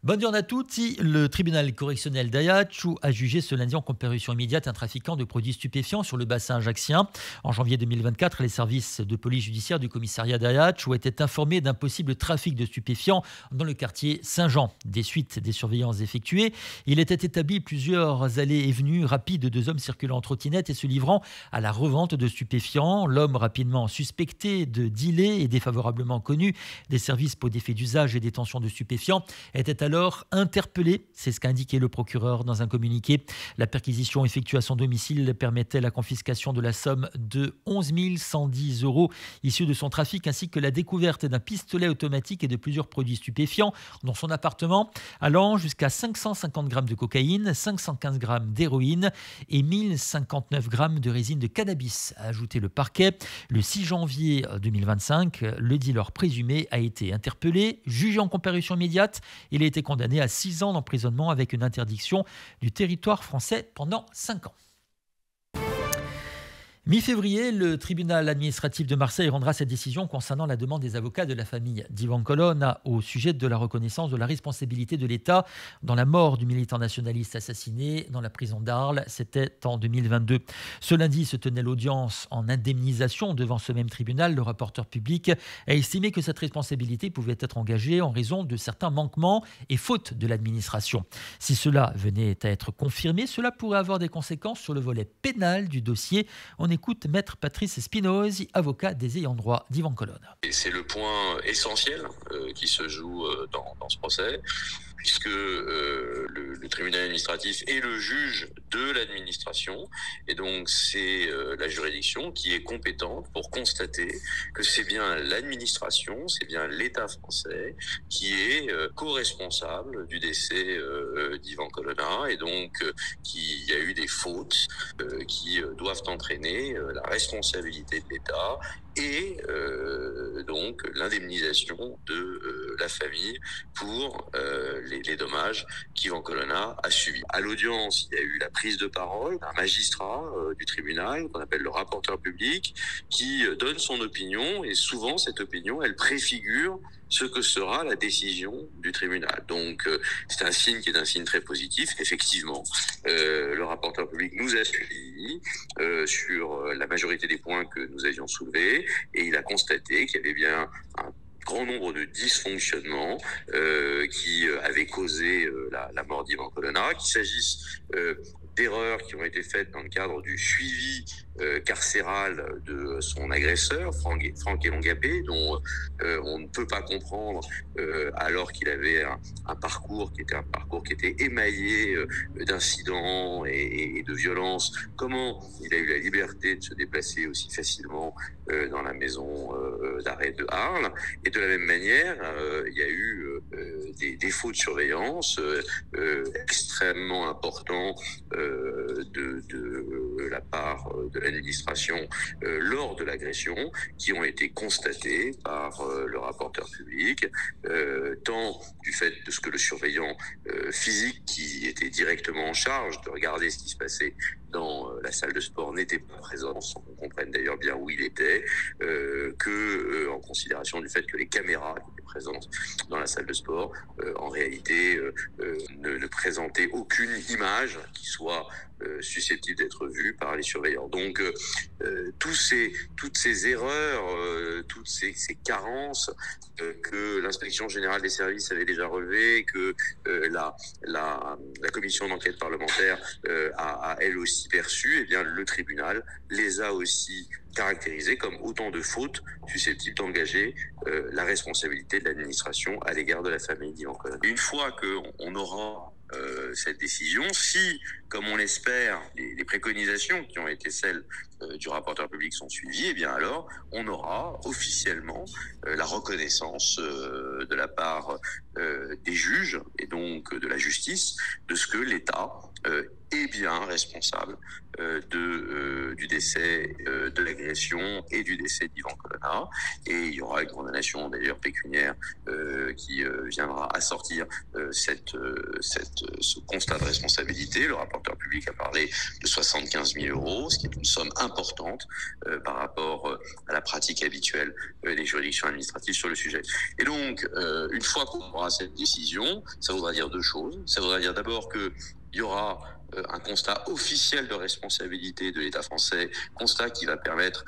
Bonne journée à tous. Le tribunal correctionnel d'Ajaccio a jugé ce lundi en comparution immédiate un trafiquant de produits stupéfiants sur le bassin ajaccien. En janvier 2024, les services de police judiciaire du commissariat d'Ajaccio étaient informés d'un possible trafic de stupéfiants dans le quartier Saint-Jean. Des suites des surveillances effectuées, il était établi plusieurs allées et venues rapides de deux hommes circulant en trottinette et se livrant à la revente de stupéfiants. L'homme rapidement suspecté de dealer et défavorablement connu des services pour des faits d'usage et détention de stupéfiants était alors interpellé. C'est ce qu'a indiqué le procureur dans un communiqué. La perquisition effectuée à son domicile permettait la confiscation de la somme de 11 110 € issus de son trafic, ainsi que la découverte d'un pistolet automatique et de plusieurs produits stupéfiants dans son appartement, allant jusqu'à 550 grammes de cocaïne, 515 grammes d'héroïne et 1059 grammes de résine de cannabis, a ajouté le parquet. Le 6 janvier 2025, le dealer présumé a été interpellé, jugé en comparution immédiate. Il a été condamné à 6 ans d'emprisonnement avec une interdiction du territoire français pendant 5 ans. Mi-février, le tribunal administratif de Marseille rendra sa décision concernant la demande des avocats de la famille d'Ivan Colonna au sujet de la reconnaissance de la responsabilité de l'État dans la mort du militant nationaliste assassiné dans la prison d'Arles. C'était en 2022. Ce lundi se tenait l'audience en indemnisation devant ce même tribunal. Le rapporteur public a estimé que cette responsabilité pouvait être engagée en raison de certains manquements et fautes de l'administration. Si cela venait à être confirmé, cela pourrait avoir des conséquences sur le volet pénal du dossier. On écoute Maître Patrice Spinosi, avocat des ayants droit d'Ivan Colonna. Et c'est le point essentiel qui se joue dans ce procès, puisque le tribunal administratif est le juge de l'administration, et donc c'est la juridiction qui est compétente pour constater que c'est bien l'administration, c'est bien l'État français qui est co-responsable du décès d'Ivan Colonna, et donc qu'il y a eu des fautes qui doivent entraîner la responsabilité de l'État et donc l'indemnisation de la famille pour les dommages qu'Ivan Colonna a subis. À l'audience, il y a eu la prise de parole d'un magistrat du tribunal, qu'on appelle le rapporteur public, qui donne son opinion, et souvent cette opinion, elle préfigure ce que sera la décision du tribunal. Donc c'est un signe qui est un signe très positif. Effectivement, le rapporteur public nous a suivis sur la majorité des points que nous avions soulevés, et il a constaté qu'il y avait bien un grand nombre de dysfonctionnements qui avaient causé la mort d'Ivan Colonna, qu'il s'agisse d'erreurs qui ont été faites dans le cadre du suivi carcéral de son agresseur, Franck Elongabé, dont on ne peut pas comprendre, alors qu'il avait un parcours qui était émaillé d'incidents et de violences, comment il a eu la liberté de se déplacer aussi facilement dans la maison d'arrêt de Arles. Et de la même manière, il y a eu des défauts de surveillance extrêmement importants de la part de l'administration lors de l'agression, qui ont été constatés par le rapporteur public, tant du fait de ce que le surveillant physique qui était directement en charge de regarder ce qui se passait dans la salle de sport n'était pas présent, sans qu'on comprenne d'ailleurs bien où il était, que en considération du fait que les caméras qui étaient présentes dans la salle de sport, en réalité, ne présentaient aucune image qui soit susceptible d'être vue par les surveillants. Donc, toutes ces erreurs, toutes ces carences que l'inspection générale des services avait déjà relevées, que la commission d'enquête parlementaire a elle aussi perçues, eh bien le tribunal les a aussi caractérisées comme autant de fautes susceptibles d'engager la responsabilité de l'administration à l'égard de la famille d'Ivan Colonna. Une fois qu'on aura cette décision, si, comme on l'espère, les préconisations qui ont été celles du rapporteur public sont suivies, eh bien alors on aura officiellement la reconnaissance de la part des juges et donc de la justice de ce que l'État est bien responsable du décès, de l'agression et du décès d'Ivan Colonna. Et il y aura une condamnation d'ailleurs pécuniaire qui viendra assortir ce constat de responsabilité. Le rapporteur public République a parlé de 75 000 €, ce qui est une somme importante par rapport à la pratique habituelle des juridictions administratives sur le sujet. Et donc, une fois qu'on aura cette décision, ça voudra dire deux choses. Ça voudra dire d'abord qu'il y aura un constat officiel de responsabilité de l'État français, constat qui va permettre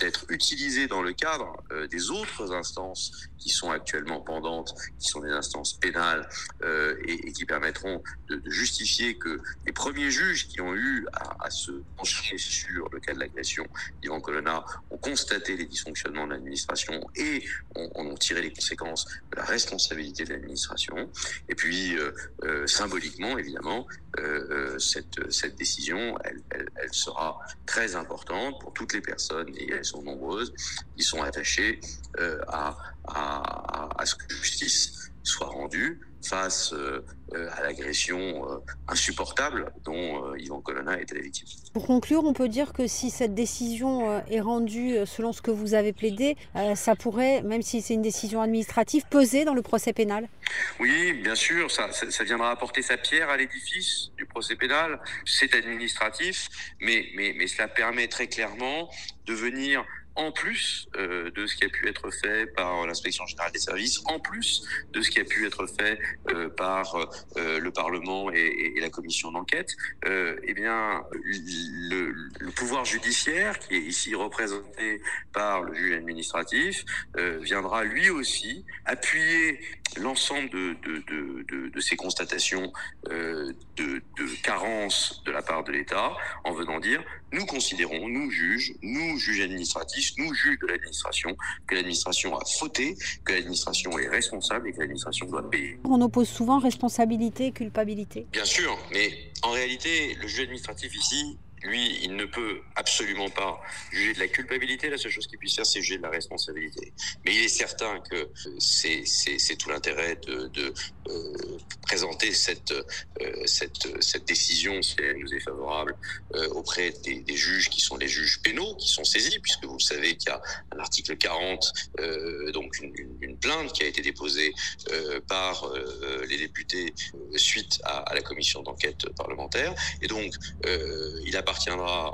d'être utilisé dans le cadre des autres instances qui sont actuellement pendantes, qui sont des instances pénales et qui permettront de justifier que les premiers juges qui ont eu à se pencher sur le cas de l'agression d'Ivan Colonna ont constaté les dysfonctionnements de l'administration et ont tiré les conséquences de la responsabilité de l'administration. Et puis, symboliquement, évidemment, cette décision, elle sera très importante pour toutes les personnes, et elles sont nombreuses, qui sont attachées à ce que la justice soit rendue face à l'agression insupportable dont Ivan Colonna était la victime. Pour conclure, on peut dire que si cette décision est rendue selon ce que vous avez plaidé, ça pourrait, même si c'est une décision administrative, peser dans le procès pénal? Oui, bien sûr, ça viendra apporter sa pierre à l'édifice du procès pénal. C'est administratif, mais cela permet très clairement de venir en plus de ce qui a pu être fait par l'inspection générale des services, en plus de ce qui a pu être fait par le Parlement et la commission d'enquête, eh bien, le pouvoir judiciaire, qui est ici représenté par le juge administratif, viendra lui aussi appuyer l'ensemble de ces constatations de carence de la part de l'État, en venant dire: nous considérons, nous juges administratifs, nous juges de l'administration, que l'administration a fauté, que l'administration est responsable et que l'administration doit payer. On oppose souvent responsabilité et culpabilité. Bien sûr, mais en réalité, le juge administratif ici, lui, il ne peut absolument pas juger de la culpabilité. La seule chose qu'il puisse faire, c'est juger de la responsabilité. Mais il est certain que c'est tout l'intérêt de présenter cette décision, si elle nous est favorable, auprès des juges qui sont les juges pénaux, qui sont saisis, puisque vous le savez qu'il y a un article 40, donc une plainte qui a été déposée par les députés suite à la commission d'enquête parlementaire. Et donc, il appartiendra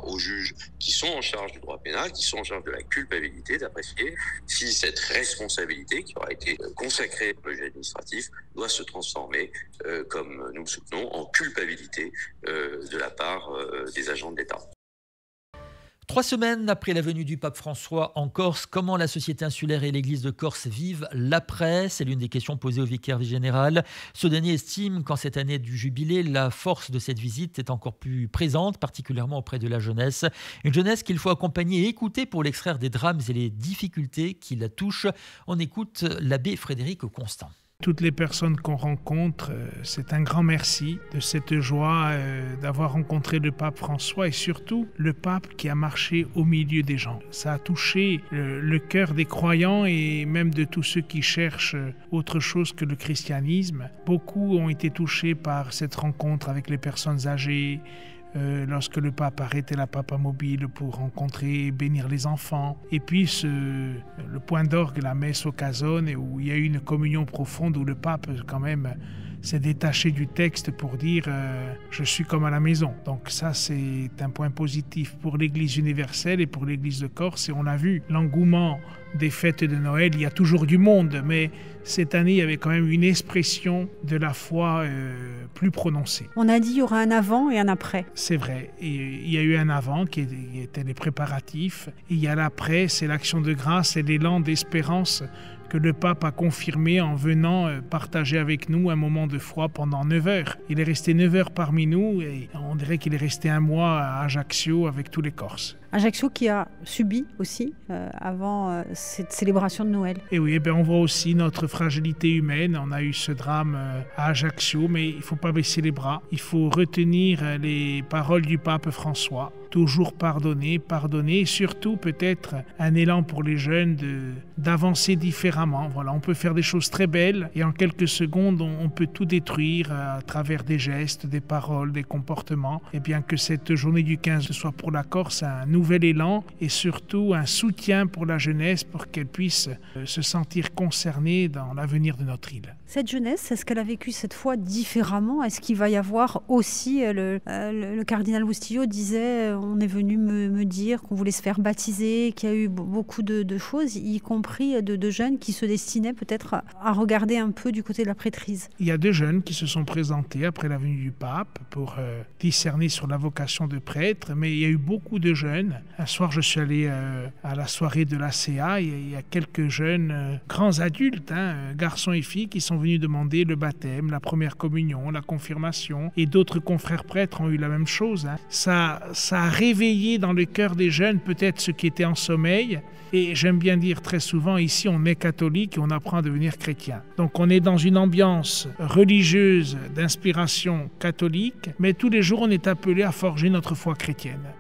aux juges qui sont en charge du droit pénal, qui sont en charge de la culpabilité, d'apprécier si cette responsabilité qui aura été consacrée par le juge administratif doit se transformer, comme nous le soutenons, en culpabilité de la part des agents de l'État. 3 semaines après la venue du pape François en Corse, comment la société insulaire et l'église de Corse vivent l'après? C'est l'une des questions posées au vicaire général. Ce dernier estime qu'en cette année du jubilé, la force de cette visite est encore plus présente, particulièrement auprès de la jeunesse. Une jeunesse qu'il faut accompagner et écouter pour l'extraire des drames et les difficultés qui la touchent. On écoute l'abbé Frédéric Constant. Toutes les personnes qu'on rencontre, c'est un grand merci de cette joie d'avoir rencontré le pape François et surtout le pape qui a marché au milieu des gens. Ça a touché le cœur des croyants et même de tous ceux qui cherchent autre chose que le christianisme. Beaucoup ont été touchés par cette rencontre avec les personnes âgées, lorsque le pape arrêtait la papa mobile pour rencontrer et bénir les enfants. Et puis le point d'orgue, la messe au Casone, où il y a eu une communion profonde, où le pape quand même s'est détaché du texte pour dire je suis comme à la maison. Donc ça, c'est un point positif pour l'Église universelle et pour l'Église de Corse. Et on a vu l'engouement des fêtes de Noël. Il y a toujours du monde, mais cette année, il y avait quand même une expression de la foi plus prononcée. On a dit qu'il y aura un avant et un après. C'est vrai. Et il y a eu un avant qui était les préparatifs. Et il y a l'après, c'est l'action de grâce et l'élan d'espérance que le pape a confirmé en venant partager avec nous un moment de foi pendant 9 heures. Il est resté 9 heures parmi nous et on dirait qu'il est resté un mois à Ajaccio avec tous les Corses. Ajaccio qui a subi aussi avant cette célébration de Noël. Et oui, on voit aussi notre fragilité humaine. On a eu ce drame à Ajaccio, mais il ne faut pas baisser les bras. Il faut retenir les paroles du pape François. toujours pardonner, et surtout peut-être un élan pour les jeunes d'avancer différemment. Voilà, on peut faire des choses très belles et en quelques secondes, on peut tout détruire à travers des gestes, des paroles, des comportements. Et bien que cette journée du 15 soit pour la Corse un nouvel élan et surtout un soutien pour la jeunesse pour qu'elle puisse se sentir concernée dans l'avenir de notre île. Cette jeunesse, est-ce qu'elle a vécu cette fois différemment? Est-ce qu'il va y avoir aussi, le cardinal Bustillo disait, on est venu me dire qu'on voulait se faire baptiser, qu'il y a eu beaucoup de choses, y compris de jeunes qui se destinaient peut-être à regarder un peu du côté de la prêtrise. Il y a 2 jeunes qui se sont présentés après la venue du pape pour discerner sur la vocation de prêtre, mais il y a eu beaucoup de jeunes. Un soir, je suis allé à la soirée de l'ACA, il y a quelques jeunes grands adultes, garçons et filles, qui sont venus demander le baptême, la première communion, la confirmation, et d'autres confrères prêtres ont eu la même chose. Ça a réveillé dans le cœur des jeunes peut-être ce qui était en sommeil, et j'aime bien dire très souvent, ici on est catholique et on apprend à devenir chrétien. Donc on est dans une ambiance religieuse d'inspiration catholique, mais tous les jours on est appelé à forger notre foi chrétienne.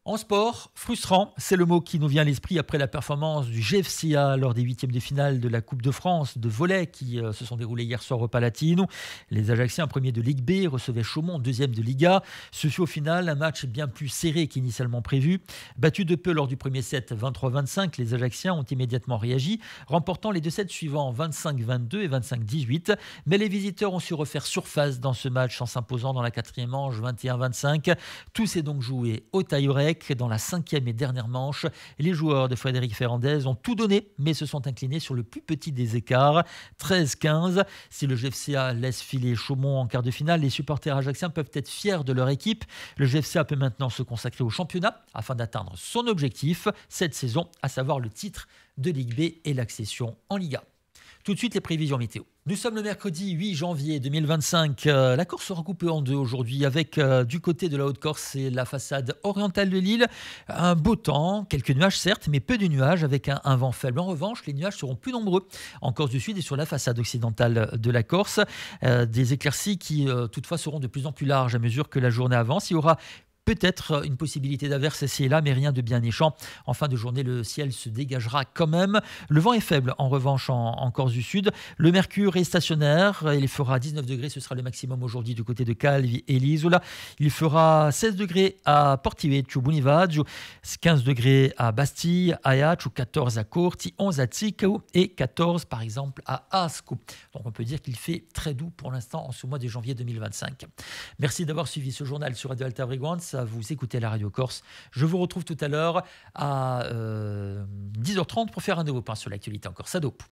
En sport, frustrant, c'est le mot qui nous vient à l'esprit après la performance du GFCA lors des 8e de finale de la Coupe de France de volley qui se sont déroulés hier soir au Palatino. Les Ajacciens, premiers de Ligue B, recevaient Chaumont, 2e de Liga. Ce fut au final un match bien plus serré qu'initialement prévu. Battus de peu lors du premier set 23-25, les Ajacciens ont immédiatement réagi, remportant les 2 sets suivants 25-22 et 25-18. Mais les visiteurs ont su refaire surface dans ce match en s'imposant dans la 4e manche 21-25. Tout s'est donc joué au tie-break. Dans la 5e et dernière manche, les joueurs de Frédéric Ferrandez ont tout donné, mais se sont inclinés sur le plus petit des écarts, 13-15. Si le GFCA laisse filer Chaumont en quart de finale, les supporters ajacciens peuvent être fiers de leur équipe. Le GFCA peut maintenant se consacrer au championnat afin d'atteindre son objectif cette saison, à savoir le titre de Ligue B et l'accession en Liga. Tout de suite, les prévisions météo. Nous sommes le mercredi 8 janvier 2025. La Corse sera coupée en deux aujourd'hui avec du côté de la Haute-Corse et la façade orientale de l'île. Un beau temps, quelques nuages certes, mais peu de nuages avec un vent faible. En revanche, les nuages seront plus nombreux en Corse du Sud et sur la façade occidentale de la Corse. Des éclaircies qui toutefois seront de plus en plus larges à mesure que la journée avance. Il y aura peut-être une possibilité d'averse ici et là, mais rien de bien méchant. En fin de journée, le ciel se dégagera quand même. Le vent est faible, en revanche, en Corse du Sud. Le mercure est stationnaire. Il fera 19 degrés, ce sera le maximum aujourd'hui du côté de Calvi et l'Isola. Il fera 16 degrés à Portivecchio, Bunivaggio, 15 degrés à Bastille, Ajaccio, 14 à Corti, 11 à Zicao et 14 par exemple à Asco. Donc on peut dire qu'il fait très doux pour l'instant en ce mois de janvier 2025. Merci d'avoir suivi ce journal sur Radio Alta Brigance. Vous écoutez la Radio Corse. Je vous retrouve tout à l'heure à 10h30 pour faire un nouveau point sur l'actualité en Corse. À dopo.